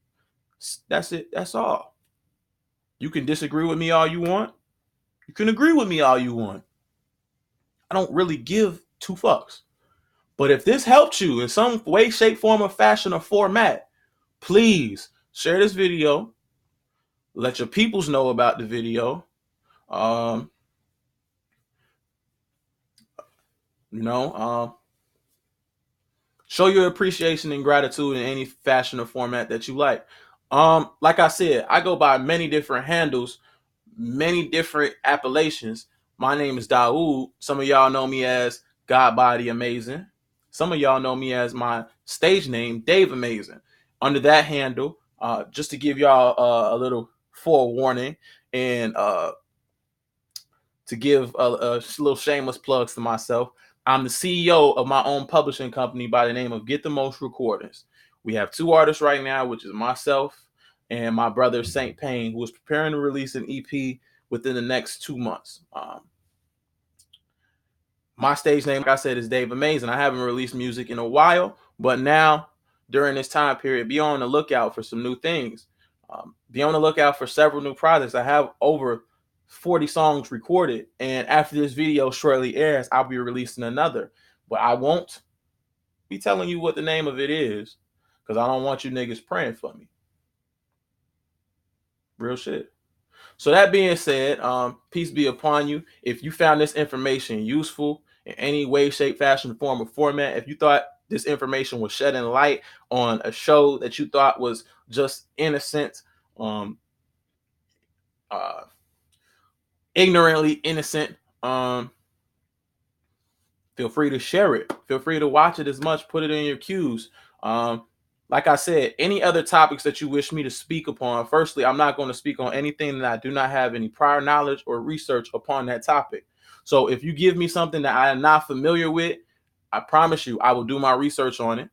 That's it. That's all. You can disagree with me all you want. You can agree with me all you want. I don't really give two fucks. But if this helped you in some way, shape, form, or fashion, or format, please share this video. Let your peoples know about the video. Show your appreciation and gratitude in any fashion or format that you like. Like I said, I go by many different handles, many different appellations. My name is DAWUD. Some of y'all know me as God Body Amazing. Some of y'all know me as my stage name, DAVEAMAZIN. Under that handle, just to give y'all a little forewarning and to give a little shameless plugs to myself, I'm the CEO of my own publishing company by the name of Get the Most Recordings. We have two artists right now, which is myself and my brother Saint Payne, who is preparing to release an EP within the next 2 months. My stage name, like I said, is DAVEAMAZIN. I haven't released music in a while, but now during this time period, be on the lookout for some new things. Be on the lookout for several new projects. I have over 40 songs recorded. And after this video shortly airs, I'll be releasing another. But I won't be telling you what the name of it is, because I don't want you niggas praying for me. Real shit. So that being said, peace be upon you. If you found this information useful in any way, shape, fashion, form, or format, if you thought this information was shedding light on a show that you thought was just innocent, ignorantly innocent, feel free to share it. Feel free to watch it as much. Put it in your queues. Like I said, any other topics that you wish me to speak upon, firstly, I'm not going to speak on anything that I do not have any prior knowledge or research upon that topic. So if you give me something that I am not familiar with, I promise you I will do my research on it,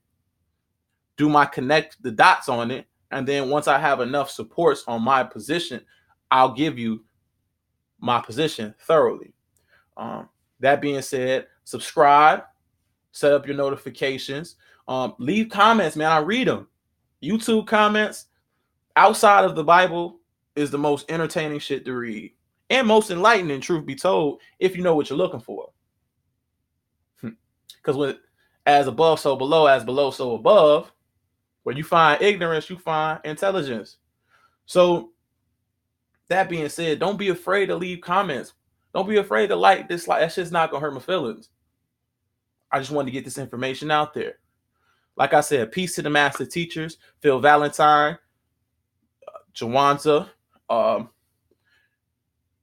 do my connect the dots on it, and then once I have enough supports on my position, I'll give you my position thoroughly. That being said, subscribe, set up your notifications, leave comments, man. I read them. YouTube comments outside of the Bible is the most entertaining shit to read and most enlightening, truth be told, if you know what you're looking for. Because with as above, so below, as below, so above, where you find ignorance, you find intelligence. So that being said, don't be afraid to leave comments. Don't be afraid to like, dislike. That shit's not gonna hurt my feelings. I just wanted to get this information out there. Like I said, peace to the master teachers, Phil Valentine, Jawanza,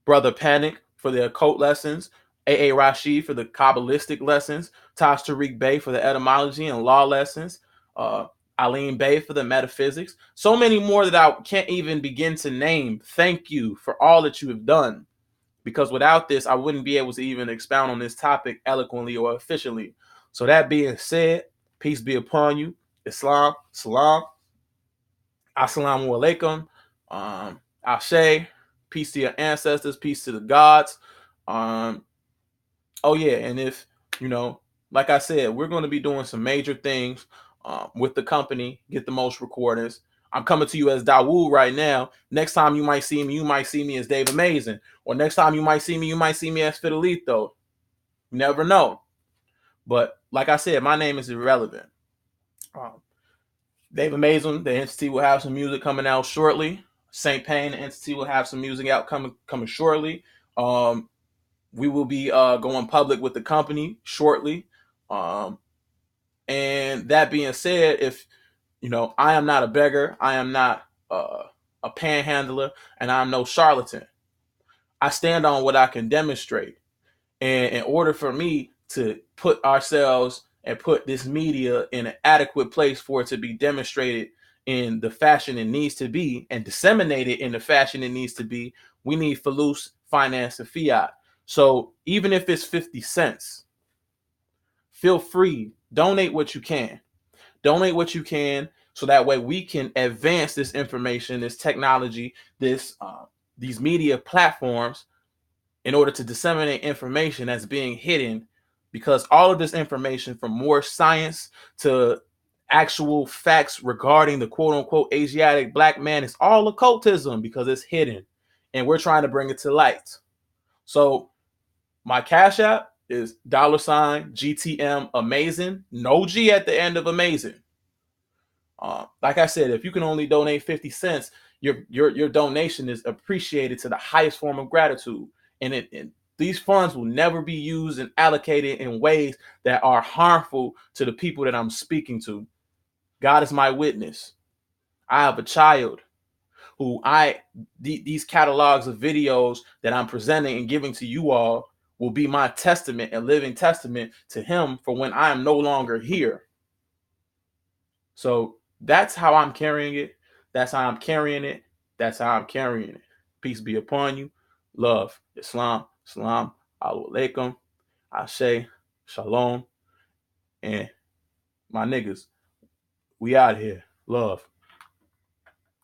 Brother Panic for the occult lessons, A.A. Rashid for the Kabbalistic lessons, Taj Tariq Bey for the etymology and law lessons, Aline Bey for the metaphysics. So many more that I can't even begin to name. Thank you for all that you have done. Because without this, I wouldn't be able to even expound on this topic eloquently or efficiently. So that being said, peace be upon you. Islam, salam, assalamu alaikum, ashe, peace to your ancestors, peace to the gods. Oh yeah, and if, like I said, we're going to be doing some major things with the company, get the most recordings. I'm coming to you as DAWUD right now. Next time you might see me as DAVEAMAZIN. Or next time you might see me as Fidelito. You never know. But like I said, my name is irrelevant. DAVEAMAZIN, the entity, will have some music coming out shortly. St. Payne, the entity, will have some music out coming shortly. We will be going public with the company shortly. And that being said, if I am not a beggar, I am not a panhandler, and I'm no charlatan. I stand on what I can demonstrate. And in order for me to put ourselves and put this media in an adequate place for it to be demonstrated in the fashion it needs to be and disseminated in the fashion it needs to be, we need loose finance and fiat. So even if it's 50 cents, feel free, donate what you can. Donate what you can, so that way we can advance this information, this technology, these media platforms, in order to disseminate information that's being hidden. Because all of this information, from more science to actual facts regarding the quote unquote Asiatic black man, is all occultism because it's hidden, and we're trying to bring it to light. So my Cash App is $GTM amazing, no G at the end of amazing. Like I said, if you can only donate 50 cents, your donation is appreciated to the highest form of gratitude. And these funds will never be used and allocated in ways that are harmful to the people that I'm speaking to. God is my witness. I have a child who these catalogs of videos that I'm presenting and giving to you all will be my testament and living testament to him for when I am no longer here. So that's how I'm carrying it. That's how I'm carrying it. That's how I'm carrying it. Peace be upon you. Love. Islam. Salam. Alaikum. Ashe. Shalom. And my niggas, we out here. Love.